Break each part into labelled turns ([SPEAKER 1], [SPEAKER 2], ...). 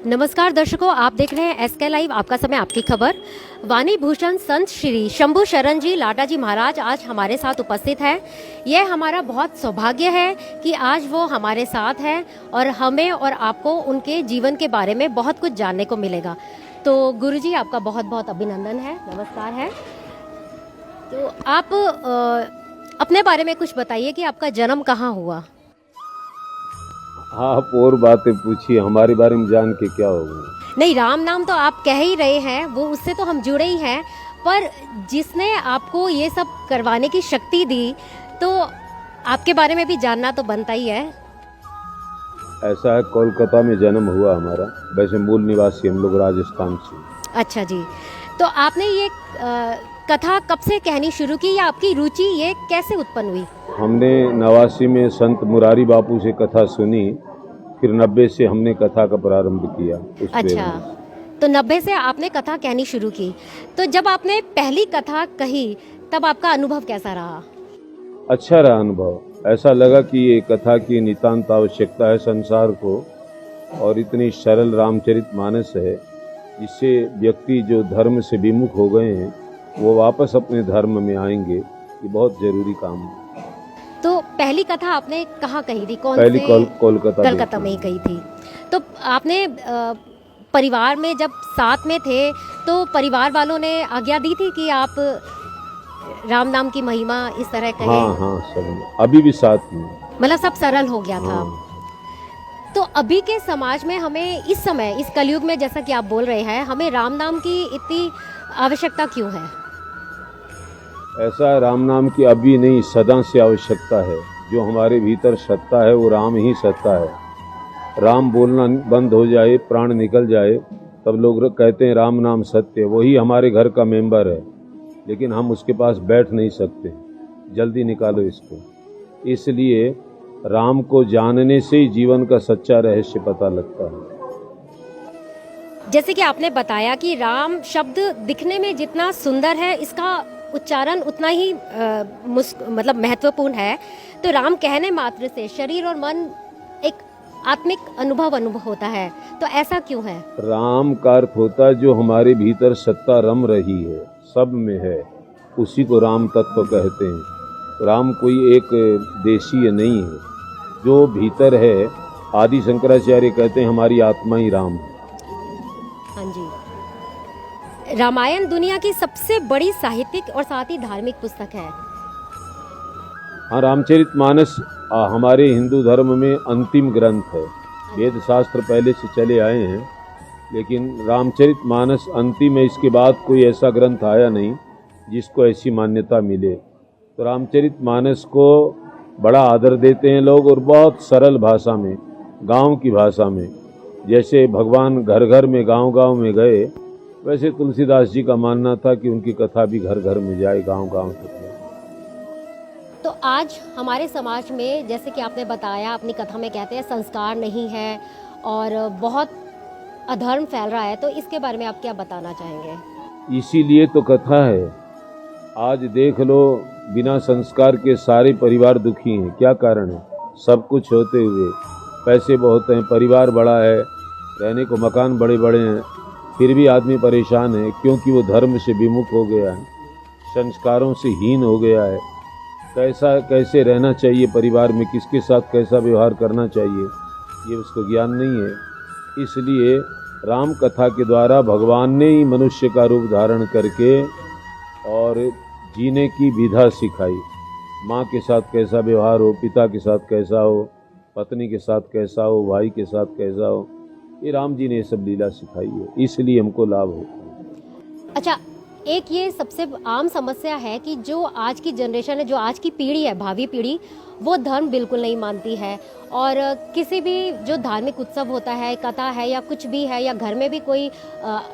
[SPEAKER 1] नमस्कार दर्शकों, आप देख रहे हैं एसके लाइव। आपका समय, आपकी खबर। वाणी भूषण संत श्री शंभू शरण जी लाटा जी महाराज आज हमारे साथ उपस्थित है। यह हमारा बहुत सौभाग्य है कि आज वो हमारे साथ हैं और हमें और आपको उनके जीवन के बारे में बहुत कुछ जानने को मिलेगा। तो गुरुजी, आपका बहुत बहुत अभिनंदन है, नमस्कार है। तो आप अपने बारे में कुछ बताइए कि आपका जन्म कहाँ हुआ।
[SPEAKER 2] आप और बातें पूछिए, हमारे बारे में जान के क्या होगा।
[SPEAKER 1] नहीं, राम नाम तो आप कह ही रहे हैं, वो उससे तो हम जुड़े ही हैं, पर जिसने आपको ये सब करवाने की शक्ति दी, तो आपके बारे में भी जानना तो बनता ही है।
[SPEAKER 2] ऐसा है, कोलकाता में जन्म हुआ हमारा, वैसे मूल निवासी हम लोग राजस्थान से।
[SPEAKER 1] अच्छा जी, तो आपने ये कथा कब से कहनी शुरू की या आपकी रुचि ये कैसे उत्पन्न हुई?
[SPEAKER 2] हमने 89 में संत मुरारी बापू से कथा सुनी, फिर 90 से हमने कथा का प्रारंभ किया।
[SPEAKER 1] अच्छा, तो 90 से आपने कथा कहनी शुरू की। तो जब आपने पहली कथा कही तब आपका अनुभव कैसा रहा?
[SPEAKER 2] अच्छा रहा अनुभव। ऐसा लगा कि ये कथा की नितांत आवश्यकता है संसार को, और इतनी सरल रामचरितमानस है जिससे व्यक्ति जो धर्म से विमुख हो गए हैं वो वापस अपने धर्म में आएंगे। ये बहुत जरूरी काम है।
[SPEAKER 1] तो पहली कथा आपने कहाँ कही थी?
[SPEAKER 2] पहली कोलकाता
[SPEAKER 1] में ही कही थी। तो आपने परिवार में जब साथ में थे तो परिवार वालों ने आज्ञा दी थी कि आप राम नाम की महिमा इस तरह कहें?
[SPEAKER 2] हाँ, सब अभी भी साथ में,
[SPEAKER 1] मतलब सब सरल हो गया था।
[SPEAKER 2] हाँ।
[SPEAKER 1] तो अभी के समाज में हमें इस समय, इस कलयुग में, जैसा कि आप बोल रहे हैं, हमें राम नाम की इतनी आवश्यकता क्यों है?
[SPEAKER 2] ऐसा राम नाम की अभी नहीं, सदा से आवश्यकता है। जो हमारे भीतर सत्ता है वो राम ही सत्ता है। राम बोलना बंद हो जाए, प्राण निकल जाए, तब लोग कहते हैं राम नाम सत्य। वही हमारे घर का मेंबर है, लेकिन हम उसके पास बैठ नहीं सकते। जल्दी निकालो इसको। इसलिए राम को जानने से ही जीवन का सच्चा रहस्य पता लगता है।
[SPEAKER 1] जैसे कि आपने बताया कि राम शब्द दिखने में जितना सुंदर है, इसका उच्चारण उतना ही मतलब महत्वपूर्ण है। तो राम कहने मात्र से शरीर और मन एक आत्मिक अनुभव होता है, तो ऐसा क्यों है?
[SPEAKER 2] राम का अर्थ होता है जो हमारे भीतर सत्ता रम रही है, सब में है, उसी को राम तत्व कहते हैं। राम कोई एक देशीय नहीं है, जो भीतर है। आदि शंकराचार्य कहते हैं हमारी आत्मा ही राम है।
[SPEAKER 1] हाँ जी। रामायण दुनिया की सबसे बड़ी साहित्यिक और साथ ही धार्मिक पुस्तक है।
[SPEAKER 2] हाँ, रामचरितमानस हमारे हिंदू धर्म में अंतिम ग्रंथ है। वेद शास्त्र पहले से चले आए हैं, लेकिन रामचरितमानस अंतिम है। इसके बाद कोई ऐसा ग्रंथ आया नहीं जिसको ऐसी मान्यता मिले। तो रामचरितमानस को बड़ा आदर देते हैं लोग, और बहुत सरल भाषा में, गांव की भाषा में। जैसे भगवान घर घर में, गांव गांव में गए, वैसे तुलसीदास जी का मानना था कि उनकी कथा भी घर घर में जाए, गांव गांव तक।
[SPEAKER 1] तो आज हमारे समाज में, जैसे कि आपने बताया, अपनी कथा में कहते हैं संस्कार नहीं है और बहुत अधर्म फैल रहा है, तो इसके बारे में आप क्या बताना चाहेंगे?
[SPEAKER 2] इसीलिए तो कथा है। आज देख लो, बिना संस्कार के सारे परिवार दुखी हैं। क्या कारण है? सब कुछ होते हुए, पैसे बहुत हैं, परिवार बड़ा है, रहने को मकान बड़े बड़े हैं, फिर भी आदमी परेशान है, क्योंकि वो धर्म से विमुख हो गया है, संस्कारों से हीन हो गया है। कैसे रहना चाहिए परिवार में, किसके साथ कैसा व्यवहार करना चाहिए, ये उसको ज्ञान नहीं है। इसलिए राम कथा के द्वारा भगवान ने ही मनुष्य का रूप धारण करके और जीने की विधा सिखाई। माँ के साथ कैसा व्यवहार हो, पिता के साथ कैसा हो, पत्नी के साथ कैसा हो, भाई के साथ कैसा हो, ये राम जी ने ये सब लीला सिखाई है। इसलिए हमको लाभ होता है।
[SPEAKER 1] अच्छा, एक ये सबसे आम समस्या है कि जो आज की जनरेशन है, जो आज की पीढ़ी है, भावी पीढ़ी, वो धर्म बिल्कुल नहीं मानती है, और किसी भी जो धार्मिक उत्सव होता है, कथा है या कुछ भी है, या घर में भी कोई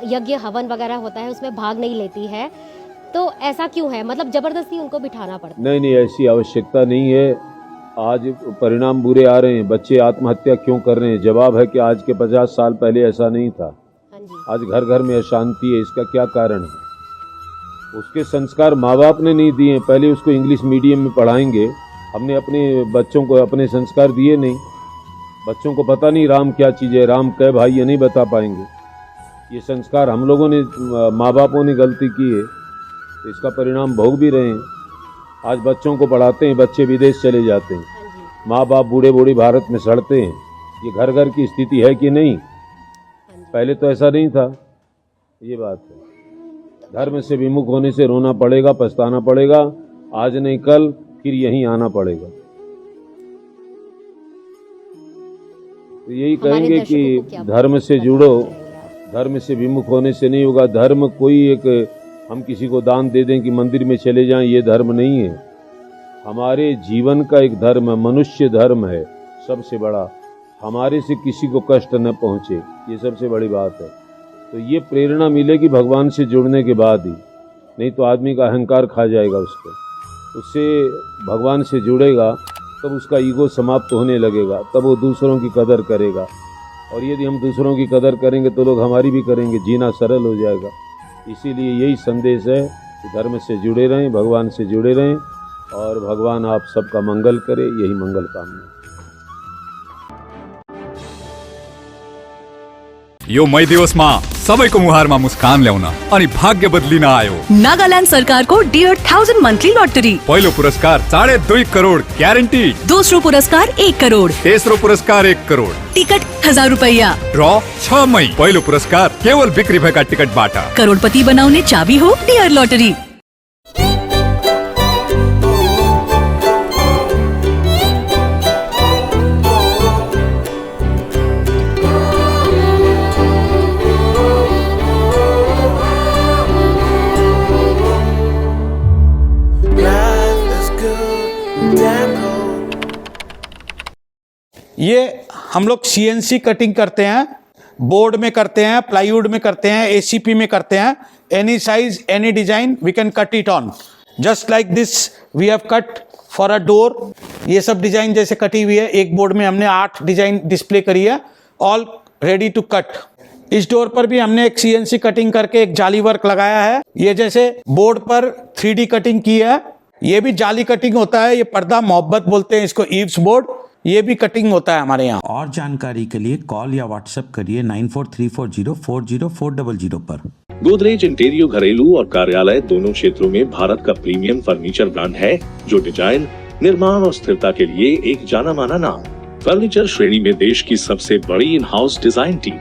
[SPEAKER 1] यज्ञ हवन वगैरह होता है, उसमें भाग नहीं लेती है। तो ऐसा क्यों है? मतलब जबरदस्ती उनको बिठाना पड़ता है?
[SPEAKER 2] नहीं, ऐसी आवश्यकता नहीं है। आज परिणाम बुरे आ रहे हैं। बच्चे आत्महत्या क्यों कर रहे हैं? जवाब है कि आज के 50 साल पहले ऐसा नहीं था।
[SPEAKER 1] हाँ जी।
[SPEAKER 2] आज घर घर में अशांति है। इसका क्या कारण है? उसके संस्कार माँ बाप ने नहीं दिए। पहले उसको इंग्लिश मीडियम में पढ़ाएंगे, हमने अपने बच्चों को अपने संस्कार दिए नहीं। बच्चों को पता नहीं राम क्या चीज़ है, राम कै भाई, ये नहीं बता पाएंगे। ये संस्कार हम लोगों ने, माँ बापों ने गलती की है, तो इसका परिणाम भोग भी रहे हैं। आज बच्चों को पढ़ाते हैं, बच्चे विदेश चले जाते हैं, माँ बाप बूढ़े बूढ़े भारत में सड़ते हैं। ये घर घर की स्थिति है कि नहीं? पहले तो ऐसा नहीं था। ये बात है, धर्म से विमुख होने से रोना पड़ेगा, पछताना पड़ेगा, आज नहीं कल फिर यहीं आना पड़ेगा। तो यही कहेंगे कि धर्म से जुड़ो, धर्म से विमुख होने से नहीं होगा। धर्म कोई एक हम किसी को दान दे दें कि मंदिर में चले जाएं, ये धर्म नहीं है। हमारे जीवन का एक धर्म है, मनुष्य धर्म है सबसे बड़ा। हमारे से किसी को कष्ट न पहुंचे, ये सबसे बड़ी बात है। तो ये प्रेरणा मिलेगी भगवान से जुड़ने के बाद ही, नहीं तो आदमी का अहंकार खा जाएगा उसको। उससे भगवान से जुड़ेगा तब उसका ईगो समाप्त होने लगेगा, तब वो दूसरों की कदर करेगा। और यदि हम दूसरों की कदर करेंगे तो लोग हमारी भी करेंगे, जीना सरल हो जाएगा। इसीलिए यही संदेश है कि धर्म से जुड़े रहें, भगवान से जुड़े रहें, और भगवान आप सबका मंगल करे, यही मंगल कामना।
[SPEAKER 3] यो मई दिवसमा सबैको मुहारमा मुस्कान ल्याउन अनि भाग्य बदलिन आयो
[SPEAKER 4] नागालैंड सरकार को डियर 1000 मंथली लॉटरी।
[SPEAKER 3] पहिलो पुरस्कार 2.5 करोड ग्यारेंटी,
[SPEAKER 4] दोस्रो पुरस्कार 1 करोड,
[SPEAKER 3] तेस्रो पुरस्कार 1 करोड,
[SPEAKER 4] टिकट 1000 रुपैयाँ।
[SPEAKER 3] ड्र 6 मई। पहिलो पुरस्कार केवल बिक्री भएका टिकटबाट।
[SPEAKER 4] करोडपति बनाउने चाबी हो डियर लॉटरी।
[SPEAKER 5] ये हम लोग सीएनसी कटिंग करते हैं, बोर्ड में करते हैं, प्लाईवुड में करते हैं, एसीपी में करते हैं। Any size any design we can cut it on, just like this we have cut for a door. ये सब डिजाइन जैसे कटी हुई है, एक बोर्ड में हमने 8 डिजाइन डिस्प्ले करी है, ऑल रेडी टू कट। इस डोर पर भी हमने एक सीएनसी कटिंग करके एक जाली वर्क लगाया है। ये जैसे बोर्ड पर 3D कटिंग की है, ये भी जाली कटिंग होता है। ये पर्दा मोहब्बत बोलते हैं इसको, ईव्स बोर्ड, ये भी कटिंग होता है हमारे यहाँ।
[SPEAKER 6] और जानकारी के लिए कॉल या व्हाट्सएप करिए 9434040400 पर।
[SPEAKER 7] गोदरेज इंटीरियो घरेलू और कार्यालय दोनों क्षेत्रों में भारत का प्रीमियम फर्नीचर ब्रांड है, जो डिजाइन, निर्माण और स्थिरता के लिए एक जाना माना नाम। फर्नीचर श्रेणी में देश की सबसे बड़ी इन हाउस डिजाइन टीम।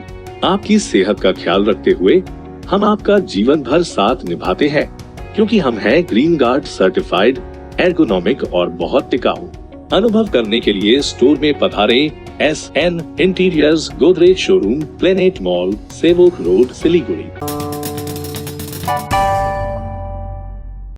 [SPEAKER 7] आपकी सेहत का ख्याल रखते हुए हम आपका जीवन भर साथ निभाते हैं, क्योंकि हम हैं ग्रीन गार्ड सर्टिफाइड, एर्गोनॉमिक और बहुत टिकाऊ। अनुभव करने के लिए स्टोर में पधारें। SN interiors, Godrej showroom, planet mall, Sevoke road, Siliguri.